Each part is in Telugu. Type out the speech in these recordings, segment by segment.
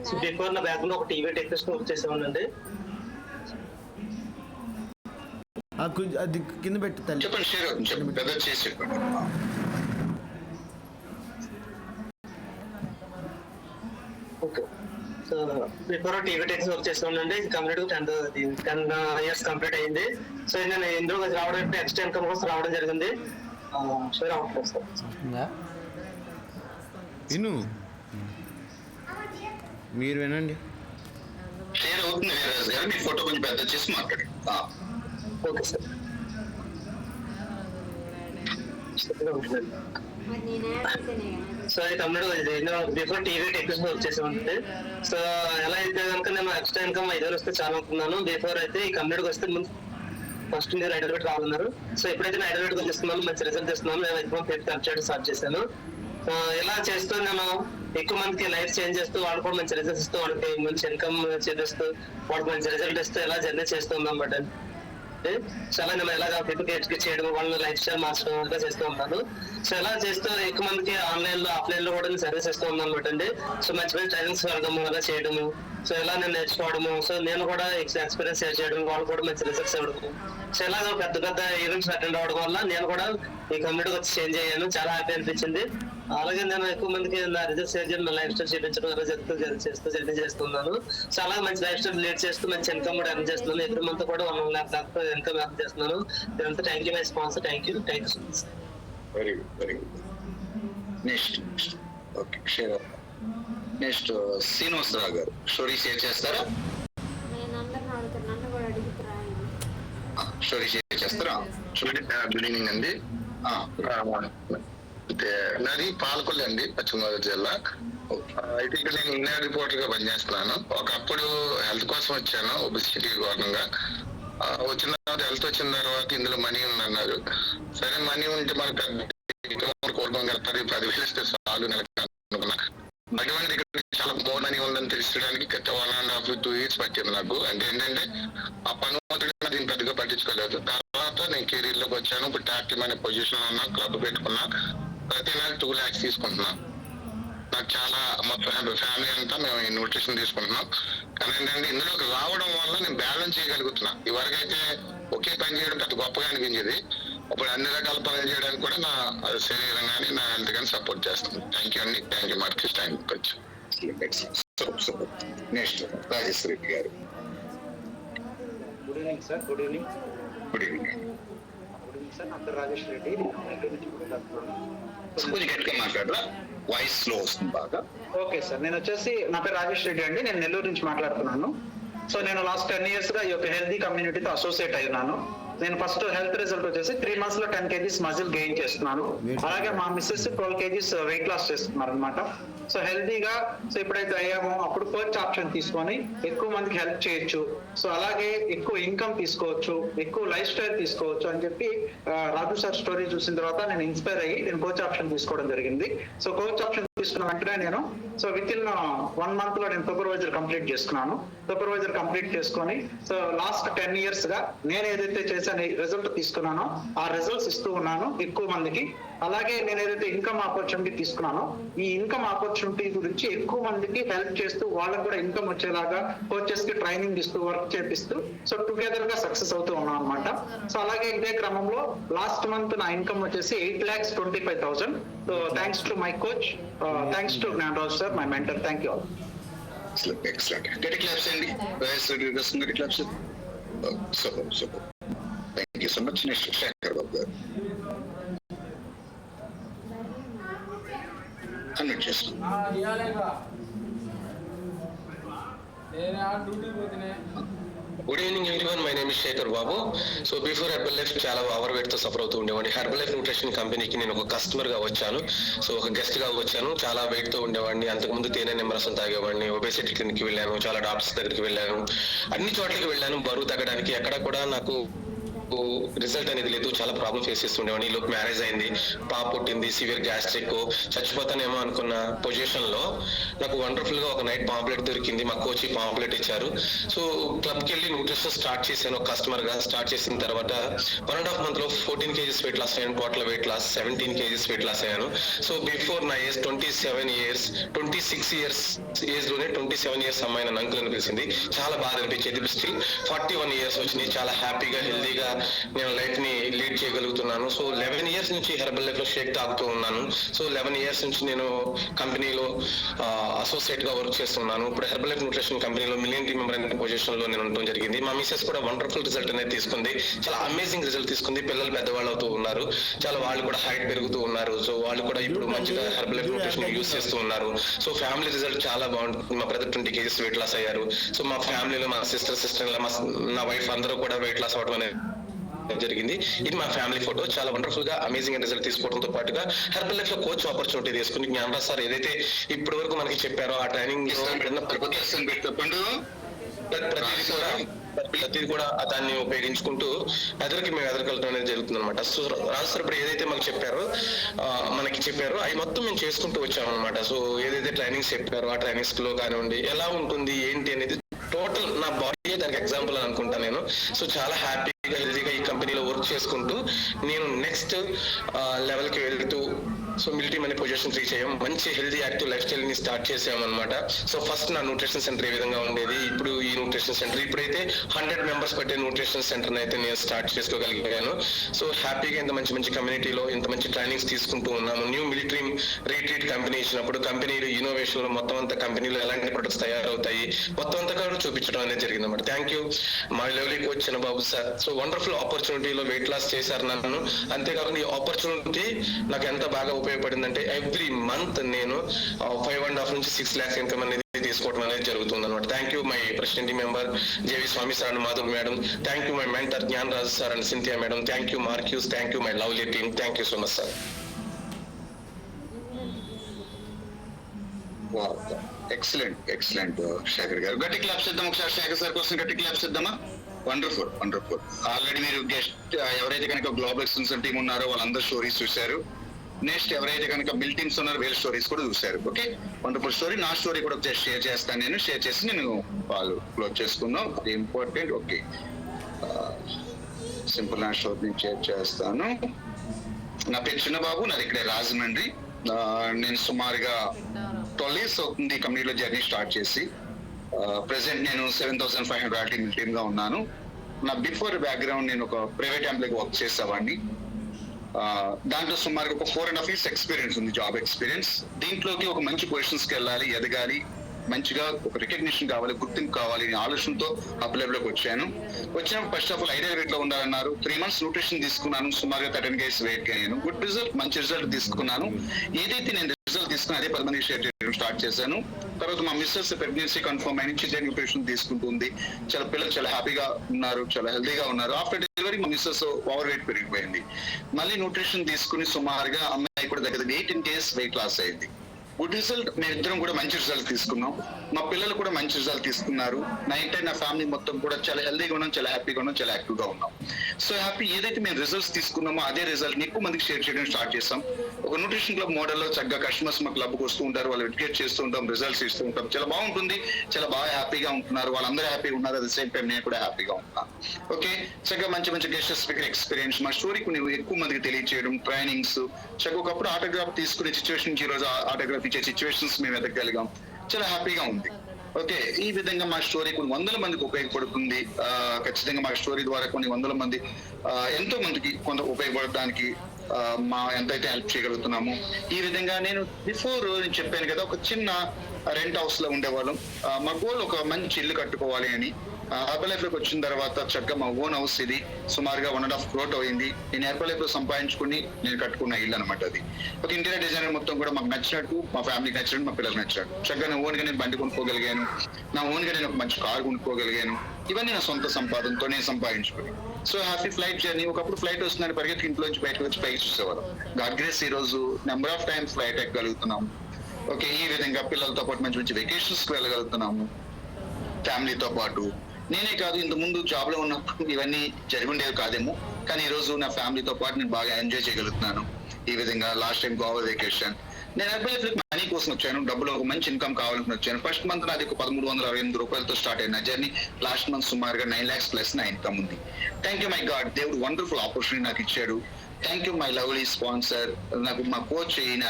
సో బిఫోర్ నా బ్యాక్ లో ఒక టీవీ టెక్నీషియన్ వర్క్ చేసేవాడినండి. అది కింద పెట్టి తల్లి చెప్పండి పెద్ద చేసి చెప్పండి. ఓకే, సో బిఫోర్ టీవీ టెక్స్ వర్క్ చేస్తున్నానండి. కంప్లీట్ 10 years కంప్లీట్ అయింది. సో నేను ఇందులో రావడం ఎక్స్ట్రా ఇన్కమ్ కోసం రావడం జరిగింది. విను, మీరు వినండి. షేర్ అవుతుంది గారు, మీ ఫోటో కొంచెం పెద్ద చేసి మాట్లాడండి. Okay sir. సో అది complete before TV technician work చేసేవాడి. సో ఎలా అయితే కనుక నేను ఎక్స్ట్రా ఇన్కమ్ 5,000 వస్తే చాలా అనుకున్నాను. బిఫోర్ అయితే ఈ కంప్లీట్కి వస్తే ముందు ఫస్ట్ మీరు హైదరాబాద్ రావాలన్నారు. సో ఎప్పుడైతే నేను హైదరాబాద్ వచ్చేస్తున్నాను, మంచి రిజల్ట్ ఇస్తున్నాను, నేను ఎక్కువ పేరు ఖర్చు చేయడం స్టార్ట్ చేశాను. ఇలా చేస్తూ నేను ఎక్కువ మందికి లైఫ్ చేంజ్ చేస్తూ, వాళ్ళు కూడా మంచి రిజల్ట్స్ ఇస్తూ, వాళ్ళకి మంచి ఇన్కమ్ చేపిస్తూ, వాళ్ళకి మంచి రిజల్ట్ ఇస్తూ ఇలా జర్నీ చేస్తూ ఉన్నాం అన్నమాట. చాలా నేను ఎలాగ పీపుల్ ఎడ్యుకేట్ చేయడం, వాళ్ళ లైఫ్ స్టైల్ మార్చడం ఇలా చేస్తూ ఉన్నాను. సో ఇలా చేస్తూ ఎక్కువ మందికి ఆన్లైన్ లో ఆఫ్లైన్ లో కూడా నేను సర్వీస్ ఇస్తూ ఉన్నాను అనమాట అండి. సో మంచి మంచి ట్రైనింగ్స్ వెళ్ళడము, అలా చేయడము, సో ఇలా నేను నేర్చుకోవడము, సో నేను కూడా ఎక్స్పీరియన్స్ షేర్ చేయడం, వాళ్ళు కూడా మంచి రిజల్ట్స్ ఇవ్వడము. సో ఇలాగ పెద్ద పెద్ద ఈవెంట్స్ అటెండ్ అవ్వడం వల్ల నేను కూడా ఈ కమ్యూనిటీకి వచ్చి చేంజ్ అయ్యాను. చాలా హ్యాపీ అనిపించింది. అలాగే నేను ఎక్కువ మందికి నా రిజల్ట్స్ షేర్ చేయడం, నా లైఫ్ స్టైల్ చూపించడం ఇలా చేస్తూ జర్నీ చేస్తున్నాను. చాలా మంచి లైఫ్ స్టైల్ లీడ్ చేస్తూ మంచి ఇన్కమ్ కూడా ఎర్న్ చేస్తున్నాను. ఎవ్రీ మంత్ కూడా 1 lakh ఇన్కమ్ ఎర్న్ చేస్తున్నాను. ఇదంతా thank you my sponsor. Thank you so much. Very good, very good. Next okay, share next Srinivasarao గారు స్టోరీ షేర్ చేస్తారా? స్టోరీ షేర్ చేస్తారా? గుడ్ ఈవినింగ్ అండి. నాది పాలకొల్లు అండి, పశ్చిమ గోదావరి జిల్లా. అయితే ఇక్కడ నేను ఇండియన్ రిపోర్టర్ గా పనిచేస్తున్నాను. ఒకప్పుడు హెల్త్ కోసం వచ్చాను, ఒబెసిటీ కారణంగా. వచ్చిన తర్వాత హెల్త్ వచ్చిన తర్వాత ఇందులో మనీ ఉందన్నారు. సరే మనీ ఉంటే మనకు కోల్పోం కడతారు, 10,000 ఇస్తే చాలు నెలకు అనుకున్నా. అటువంటి ఇక్కడ చాలా మోర్ మనీ ఉందని తెలుసుకోవడానికి 1.5 to 2 years పట్టింది నాకు. అంటే ఏంటంటే ఆ పని దీన్ని పెద్దగా పట్టించుకోలేదు. తర్వాత నేను కెరీర్ లోకి వచ్చాను. ఇప్పుడు టాప్ టీమ్ అనే పొజిషన్ ఉన్నా, క్లబ్ పెట్టుకున్నా. ప్రతి నెల 2 lakhs తీసుకుంటున్నాం. నాకు చాలా మొత్తం ఫ్యామిలీ అంతా మేము న్యూట్రిషన్ తీసుకుంటున్నాం. కానీ ఏంటంటే ఇందులోకి రావడం వల్ల నేను బ్యాలెన్స్ చేయగలుగుతున్నా. ఇవరకైతే ఒకే పని చేయడం పెద్ద గొప్పగా అనిపించేది. ఇప్పుడు అన్ని రకాల పనులు చేయడానికి కూడా నా శరీరం కానీ నా హెల్త్ కానీ సపోర్ట్ చేస్తుంది. థ్యాంక్ యూ అండి. Thank you market thank you. Next Rajesh Reddy గారు. Good evening sir. Good evening. Good evening. Good evening sir. నా పేరు రాజేష్ రెడ్డి. కొంచెం గట్టిగా మాట్లాడరా, వాయిస్ స్లో వస్తుంది బాగా. ఓకే సార్, నేను వచ్చేసి నా పేరు రాజేష్ రెడ్డి అండి. నేను నెల్లూరు నుంచి మాట్లాడుతున్నాను. సో నేను లాస్ట్ 10 years గా ఈ యొక్క హెల్తీ కమ్యూనిటీతో అసోసియేట్ అయినాను. నేను ఫస్ట్ హెల్త్ రిజల్ట్ వచ్చేసి 3 months లో 10 kgs మజిల్ గెయిన్ చేస్తున్నాను. అలాగే మా మిస్సెస్ 12 kgs వెయిట్ లాస్ చేస్తున్నారు అనమాట. సో హెల్తీగా సో ఎప్పుడైతే అయ్యామో అప్పుడు కోచ్ ఆప్షన్ తీసుకొని ఎక్కువ మందికి హెల్ప్ చేయొచ్చు, సో అలాగే ఎక్కువ ఇన్కమ్ తీసుకోవచ్చు, ఎక్కువ లైఫ్ స్టైల్ తీసుకోవచ్చు అని చెప్పి రాజు సార్ స్టోరీ చూసిన తర్వాత నేను ఇన్స్పైర్ అయ్యి నేను కోచ్ ఆప్షన్ తీసుకోవడం జరిగింది. సో కోచ్ ఆప్షన్ తీసుకున్న వెంటనే నేను సో విత్ ఇన్ 1 month లో నేను సూపర్వైజర్ కంప్లీట్ చేసుకున్నాను. సూపర్వైజర్ కంప్లీట్ చేసుకొని సో లాస్ట్ 10 years గా నేను ఏదైతే చేశాను రిజల్ట్ తీసుకున్నానో ఆ రిజల్ట్స్ ఇస్తూ ఉన్నాను ఎక్కువ మందికి. అలాగే నేను ఏదైతే ఇన్కమ్ ఆపర్చునిటీ తీసుకున్నానో ఈ ఇన్కమ్ ఆపర్చునిటీ గురించి ఎక్కువ మందికి హెల్ప్ చేస్తూ వాళ్ళకి కూడా ఇన్కమ్ వచ్చేలాగా కోచెస్ కి ట్రైనింగ్ ఇస్తూ వర్క్ చేపిస్తూ సో టుగెదర్ గా సక్సెస్ అవుతూ ఉన్నాం అనమాట. సో అలాగే ఇదే క్రమంలో లాస్ట్ మంత్ నా ఇన్కమ్ వచ్చేసి 8,25,000. So thanks to my coach, thanks to Gnanaraj sir, my mentor. Thank you all. Excellent. Get a claps అండి. Get a claps. Super. Thank you so much. Next, Shankar Babu garu. Unmute చేస్తాను. Good evening everyone, my name is Shekhar Babu. So before Herbalife చాలా ఓవర్ వెయిట్ తో సఫర్ అవుతూ ఉండేవాడిని. హెర్బల్ లైఫ్ న్యూట్రిషన్ కంపెనీకి నేను ఒక కస్టమర్ గా వచ్చాను. సో ఒక గెస్ట్ గా వచ్చాను. చాలా వెయిట్ తో ఉండేవాడిని. అంతకుముందు తేనె నిమ్మరసం తాగేవాడిని. ఒబేసిటీ క్లినిక్ వెళ్ళాను, చాలా డాక్టర్స్ దగ్గరికి వెళ్ళాను, అన్ని చోట్లకి వెళ్ళాను బరువు తగ్గడానికి. ఎక్కడ కూడా నాకు రిజల్ట్ అనేది లేదు, చాలా ప్రాబ్లం ఫేస్ చేస్తుండేవాడిని. ఈ లోపు మ్యారేజ్ అయింది, పాప పుట్టింది, సివియర్ గ్యాస్ట్రిక్, చచ్చిపోతానేమో అనుకున్న పొజిషన్ లో నాకు వండర్ఫుల్ గా ఒక నైట్ పాంప్లెట్ దొరికింది. మా కోచ్ పాంప్లెట్ ఇచ్చారు. సో క్లబ్ కి వెళ్ళి న్యూట్రిషన్ స్టార్ట్ చేశాను. ఒక కస్టమర్ గా స్టార్ట్ చేసిన తర్వాత 1.5 month లో 14 kgs వెయిట్ లాస్ అయ్యాను. Total weight loss 17 kgs weight loss అయ్యాను. సో బిఫోర్ నా ఏజ్ 27 years, 26 years ఏజ్ లోనే 27 years అమ్మాయి నన్ను అంకుల్ అనిపించింది. చాలా బాధ అనిపించేది. స్టిల్ 41 years వచ్చినాయి. చాలా హ్యాపీగా హెల్దీగా నేను లైఫ్ ని లీడ్ చేయగలుగుతున్నాను. సో 11 years నుంచి హెర్బల్ లైఫ్ లో షేక్ తాగుతూ ఉన్నాను. సో 11 years నుంచి నేను కంపెనీలో అసోసియేట్ గా వర్క్ చేస్తున్నాను. ఇప్పుడు హెర్బల్ లైఫ్ న్యూట్రిషన్ కంపెనీలో మిలియన్ టీమ్ మెంబర్ అనే పొజిషన్ లో నేను ఉండడం జరిగింది. మా మిసెస్ కూడా వండర్ఫుల్ రిజల్ట్ అనేది తీసుకుంది. చాలా అమేజింగ్ రిజల్ట్ తీసుకుంది. పిల్లలు పెద్దవాళ్ళు అవుతూ ఉన్నారు. చాలా వాళ్ళు కూడా హైట్ పెరుగుతూ ఉన్నారు. సో వాళ్ళు కూడా ఇప్పుడు మంచిగా హెర్బల్ లైఫ్ న్యూట్రిషన్ యూజ్ చేస్తూ ఉన్నారు. సో ఫ్యామిలీ రిజల్ట్ చాలా బాగుంటుంది. మా బ్రదర్ 20 kgs వెయిట్ లాస్ అయ్యారు. సో మా ఫ్యామిలీలో మా సిస్టర్ నా వైఫ్ అందరూ కూడా వెయిట్ లాస్ అవడం అనేది జరిగింది. ఇది మా ఫ్యామిలీ ఫోటో. చాలా వండర్ఫుల్ గా అమేజింగ్ రిజల్ట్ తీసుకోవడంతో పాటుగా హెర్బల్ లైఫ్ లో కోచ్ ఆపర్చునిటీ తీసుకుని జ్ఞానరాజ్ సార్ ఏదైతే ఇప్పటి వరకు మనకి చెప్పారో ఆ ట్రైనింగ్ ప్రతిదీ కూడా దాన్ని ఉపయోగించుకుంటూ మేము ఎదరికెళ్ళడం అనేది జరుగుతుంది అనమాట. సో రాజు సార్ ఇప్పుడు ఏదైతే మనకి చెప్పారో అవి మొత్తం మేము చేసుకుంటూ వచ్చామన్నమాట. సో ఏదైతే ట్రైనింగ్స్ చెప్పారో ఆ ట్రైనింగ్స్ లో కానివ్వండి ఎలా ఉంటుంది ఏంటి అనేది టోటల్ నా బాడీ దానికి ఎగ్జాంపుల్ అని అనుకుంటాను నేను. సో చాలా హ్యాపీగా హెల్తీగా ఈ కంపెనీలో వర్క్ చేసుకుంటూ నేను నెక్స్ట్ లెవెల్ కి వెళ్తూ సో మిలిటరీ అనే పొజిషన్ రీచ్ అయ్యాం. మంచి హెల్తీ యాక్టివ్ లైఫ్ స్టైల్ ని స్టార్ట్ చేసామన్నమాట. సో ఫస్ట్ నా న్యూట్రిషన్ సెంటర్ ఏ విధంగా ఉండేది, ఇప్పుడు ఈ న్యూట్రిషన్ సెంటర్ ఇప్పుడైతే 100 members పట్టే న్యూట్రిషన్ సెంటర్ అయితే నేను స్టార్ట్ చేసుకోగలిగాను. సో హ్యాపీగా ఇంత మంచి కమ్యూనిటీలో ఇంత మంచి ట్రైనింగ్స్ తీసుకుంటూ ఉన్నాము. న్యూ మిలిటరీ రీట్రీట్ కంపెనీ ఇచ్చినప్పుడు కంపెనీలో ఇన్నోవేషన్ లో మొత్తం అంతా కంపెనీలో ఎలాంటి ప్రొడక్ట్స్ తయారవుతాయి మొత్తం అంతా కూడా చూపించడం అనేది జరిగింది అన్నమాట. Thank you my lovely coach Chinnababu sir. So wonderful ఆపర్చునిటీలో వెయిట్ లాస్ చేశారు నన్ను. అంతేకాకుండా ఈ ఆపర్చునిటీ నాకు ఎంత బాగా ఉపయోగపడిందంటే ఎవ్రీ మంత్ నేను 5.5 నుంచి 6 lakhs ఇన్కమ్ అనేది తీసుకోవడం అనేది జరుగుతుంది అనమాట. Thank you my president member JV Swamy sir and Madhav madam. Thank you my mentor Gnan Raj sir and Cynthia madam. Thank you మార్క్యూస్. Thank you my lovely team. Thank you so much sir. Excellent Shekhar గారు. గట్టి క్లాప్స్ ఇద్దాం ఒకసారి శేఖర్ సార్ కోసం. గట్టి క్లాప్స్ ఇద్దామా? వండర్ఫుల్. ఆల్రెడీ మీరు గెస్ట్ ఎవరైతే కనుక గ్లోబల్ ఎక్స్టెన్షన్ టీమ్ ఉన్నారో వాళ్ళందరూ స్టోరీస్ చూశారు. నెక్స్ట్ ఎవరైతే కనుక బిల్ టీమ్స్ ఉన్నారో వీళ్ళ స్టోరీస్ కూడా చూశారు. Okay, wonderful story. నా స్టోరీ కూడా షేర్ చేస్తాను. నేను షేర్ చేసి వాళ్ళు క్లోజ్ చేసుకుందాం. అది ఇంపార్టెంట్. ఓకే, సింపుల్ నా స్టోరీ నేను షేర్ చేస్తాను. నా పేరు చిన్నబాబు, నాది ఇక్కడే రాజమండ్రి. నేను సుమారుగా 12 years అవుతుంది కంపెనీలో జర్నీ స్టార్ట్ చేసి. ప్రెసెంట్ నేను 7,500 టీమ్ గా ఉన్నాను. నా బిఫోర్ బ్యాక్గ్రౌండ్ నేను ఒక ప్రైవేట్ ఎంప్లాయ్ వర్క్ చేసేవాడిని. దాంట్లో సుమారుగా ఒక 4.5 years ఎక్స్పీరియన్స్ ఉంది, జాబ్ ఎక్స్పీరియన్స్. దీంట్లోకి ఒక మంచి పొజిషన్స్ కి వెళ్ళాలి, ఎదగాలి, మంచిగా ఒక రికగ్నిషన్ కావాలి, గుర్తింపు కావాలి అనే ఆలోచనతో అప్లైలోకి వచ్చాను. వచ్చినప్పుడు first of all ideal weight లో ఉండాలన్నారు. 3 months న్యూట్రిషన్ తీసుకున్నాను. సుమారుగా 13 kgs వెయిట్ అయ్యాను. గుడ్ రిజల్ట్, మంచి రిజల్ట్ తీసుకున్నాను. ఏదైతే నేను రిజల్ట్ తీసుకున్నా అదే 10 మందికి షేర్ చేయడం స్టార్ట్ చేశాను. తర్వాత మా మిస్సెస్ ప్రెగ్నెన్సీ కన్ఫర్మ్ అయిన చిన్న న్యూట్రిషన్ తీసుకుంటుంది. చాలా పిల్లలు చాలా హ్యాపీగా ఉన్నారు, చాలా హెల్తీగా ఉన్నారు. ఆఫ్టర్ డెలివరీ మా మిస్సెస్ ఓవర్ వెయిట్ పెరిగిపోయింది. మళ్ళీ న్యూట్రిషన్ తీసుకుని సుమారుగా అమ్మాయి కూడా దగ్గర 18 kgs వెయిట్ లాస్ అయింది. Good result. మేమిద్దరం కూడా మంచి రిజల్ట్ తీసుకున్నాం. మా పిల్లలు కూడా మంచి రిజల్ట్ తీసుకున్నారు. నా ఫ్యామిలీ మొత్తం కూడా చాలా హెల్దీగా ఉన్నాం, చాలా హ్యాపీగా ఉన్నాం, చాలా యాక్టివ్ గా ఉన్నాం. So happy. ఏదైతే మేము రిజల్ట్స్ తీసుకున్నామో అదే రిజల్ట్ ని ఎక్కువ మందికి షేర్ చేయడం స్టార్ట్ చేస్తాం. ఒక న్యూట్రిషన్ క్లబ్ మోడల్ లో చక్కగా కస్టమర్స్ మా క్లబ్ కు వస్తూ ఉంటారు, వాళ్ళు ఎడ్యుకేట్ చేస్తూ ఉంటాం, రిజల్ట్స్ ఇస్తూ ఉంటాం. చాలా బాగుంటుంది, చాలా బాగా హ్యాపీగా ఉంటున్నారు. వాళ్ళందరూ హ్యాపీగా ఉన్నారు. అట్ ద సేమ్ టైం నేను కూడా హ్యాపీగా ఉంటున్నాను. ఓకే, చక్కగా మంచి గెస్ట్ స్పీకర్ ఎక్స్పీరియన్స్, మా స్టోరీ కొన్ని ఎక్కువ మందికి తెలియజేయడం, ట్రైనింగ్స్, చక్కగా ఒకప్పుడు ఆటోగ్రాఫ్ తీసుకునే సిచ్యువేషన్ నుంచి ఈ రోజు ఆటోగ్రాఫ్ ఇచ్చే సిచ్యువేషన్స్ మేము ఎదగలిగాం. చాలా హ్యాపీగా ఉంది. ఓకే, ఈ విధంగా మా స్టోరీ కొన్ని 100 మందికి ఉపయోగపడుతుంది. ఖచ్చితంగా మా స్టోరీ ద్వారా కొన్ని 100 మంది ఎంతో మందికి కొంత ఉపయోగపడడానికి మా ఎంతైతే హెల్ప్ చేయగలుగుతున్నాము. ఈ విధంగా నేను బిఫోర్ నేను చెప్పాను కదా, ఒక చిన్న రెంట్ హౌస్ లో ఉండేవాళ్ళం. మా గోల్ ఒక మంచి ఇల్లు కట్టుకోవాలి అని. హెర్బల్ లైఫ్ లోకి వచ్చిన తర్వాత చక్కగా మా ఓన్ హౌస్ ఇది. సుమారుగా 1.5 crore అయింది. నేను హెర్బల్ లైఫ్ లో సంపాదించుకుని నేను కట్టుకున్న ఇల్లు అనమాట అది. ఒక ఇంటీరియర్ డిజైనర్ మొత్తం కూడా మాకు నచ్చినట్టు, మా ఫ్యామిలీకి నచ్చినట్టు, మా పిల్లలకు నచ్చినట్టు చక్కగా నా ఓన్ గా నేను బండి కొనుక్కోగలిగాను. నా ఓన్ గా నేను ఒక మంచి కార్ కొనుక్కోగలిగాను. ఇవన్నీ నా సొంత సంపాదనతో నేను సంపాదించుకుని. So happy flight journey. ఒకప్పుడు ఫ్లైట్ వస్తుందని పరిగెత్తి ఇంట్లోంచి బయటకు వచ్చి పైకి చూసేవాళ్ళం. గాడ్ గ్రేస్ ఈ రోజు నెంబర్ ఆఫ్ టైమ్స్ ఫ్లైట్ ఎక్కగలుగుతున్నాము. ఓకే, ఈ విధంగా పిల్లలతో పాటు మంచి వెకేషన్స్ కి వెళ్ళగలుగుతున్నాము ఫ్యామిలీతో పాటు. నేనే కాదు, ఇంత ముందు జాబ్ లో ఉన్నప్పుడు ఇవన్నీ జరుగుండేవి కాదేమో, కానీ ఈ రోజు నా ఫ్యామిలీతో పాటు నేను బాగా ఎంజాయ్ చేయగలుగుతున్నాను. ఈ విధంగా లాస్ట్ టైం గోవా వెకేషన్, నేను హెర్బలైఫ్ మనీ కోసం వచ్చాను, డబ్బులు ఒక మంచి ఇన్కమ్ కావాలని వచ్చాను. ఫస్ట్ మంత్ నాది ఒక 1368 రూపాయలతో స్టార్ట్ అయిన జర్నీ. లాస్ట్ మంత్ సుమారుగా 9 lakhs ప్లస్ నా ఇన్కమ్ ఉంది. థ్యాంక్ యూ మై గాడ్, దేవుడు వండర్ఫుల్ ఆపర్చునిటీ నాకు ఇచ్చాడు. Thank you my lovely sponsor. నాకు మా కోచ్ అయిన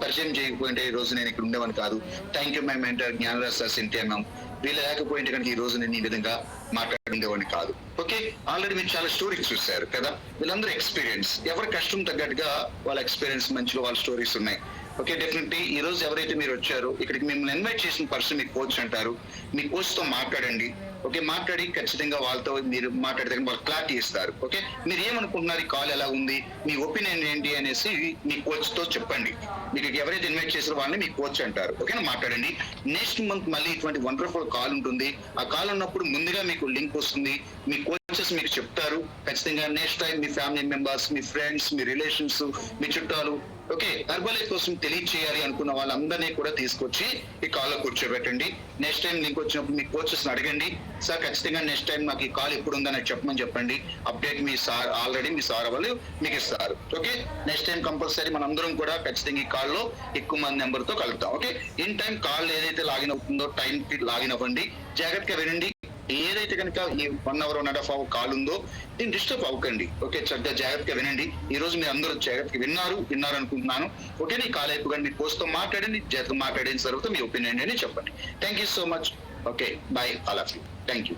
పరిచయం చేయకపోయింటే ఈ రోజు నేను ఇక్కడ ఉండేవాని కాదు. Thank you my mentor Gnanaraj sir సింటిఎంఎం. వీళ్ళు లేకపోయింటే కనుక ఈ రోజు నేను ఈ విధంగా మాట్లాడుండేవాడిని కాదు. ఓకే, ఆల్రెడీ మీరు చాలా స్టోరీస్ చూశారు కదా, వీళ్ళందరూ ఎక్స్పీరియన్స్, ఎవరి కష్టం తగ్గట్టుగా వాళ్ళ ఎక్స్పీరియన్స్ మంచిగా వాళ్ళ స్టోరీస్ ఉన్నాయి. ఓకే, డెఫినెట్లీ ఈ రోజు ఎవరైతే మీరు వచ్చారో ఇక్కడికి మిమ్మల్ని ఇన్వైట్ చేసిన పర్సన్ మీ కోచ్ అంటారు. మీ కోచ్ తో మాట్లాడండి. ఓకే, మాట్లాడి ఖచ్చితంగా వాళ్ళతో మీరు మాట్లాడితే వాళ్ళు క్లారిటీ ఇస్తారు. ఓకే, మీరు ఏమనుకుంటున్నారు, ఈ కాల్ ఎలా ఉంది, మీ ఒపీనియన్ ఏంటి అనేసి మీ కోచ్ తో చెప్పండి. మీకు ఎవరైతే ఇన్వైట్ చేసారో వాళ్ళని మీ కోచ్ అంటారు. ఓకేనా, మాట్లాడండి. నెక్స్ట్ మంత్ మళ్ళీ ఇటువంటి వండర్ఫుల్ కాల్ ఉంటుంది. ఆ కాల్ ఉన్నప్పుడు ముందుగా మీకు లింక్ వస్తుంది, మీ కోచెస్ మీకు చెప్తారు. ఖచ్చితంగా నెక్స్ట్ టైం మీ ఫ్యామిలీ మెంబర్స్, మీ ఫ్రెండ్స్, మీ రిలేషన్స్, మీ చుట్టాలు, ఓకే, హెర్బలైఫ్ కోసం తెలియచేయాలి అనుకున్న వాళ్ళందరినీ కూడా తీసుకొచ్చి ఈ కాల్ లో కూర్చోబెట్టండి. నెక్స్ట్ టైం లింక్ వచ్చినప్పుడు మీ కోచెస్ అడగండి, సార్ ఖచ్చితంగా నెక్స్ట్ టైం నాకు ఈ కాల్ ఎప్పుడు ఉందని చెప్పమని చెప్పండి. అప్డేట్ మీ సార్ ఆల్రెడీ మీ సార్ వాళ్ళు మీకు ఇస్తారు. ఓకే, నెక్స్ట్ టైం కంపల్సరీ మనందరం కూడా ఖచ్చితంగా ఈ కాల్ లో ఎక్కువ మంది నెంబర్ తో కలుగుతాం. ఓకే, ఇన్ టైం కాల్ ఏదైతే లాగిన్ అవుతుందో టైం కి లాగిన్ అవ్వండి. జాగ్రత్తగా వినండి. ఏదైతే కనుక ఈ 1 hour 1.5 hour కాల్ ఉందో దీన్ని డిస్టర్బ్ అవ్వకండి. ఓకే, చక్కగా జాగ్రత్తగా వినండి. ఈ రోజు మీరు అందరూ జాగ్రత్తగా విన్నారు అనుకుంటున్నాను. ఓకే, నీ కాల్ అయిపోకండి, మీ కోచ్ తో మాట్లాడండి. జాగ్రత్తగా మాట్లాడిన తర్వాత మీ ఒపీనియన్ అని చెప్పండి. Thank you so much. Okay, by all of you. Thank you.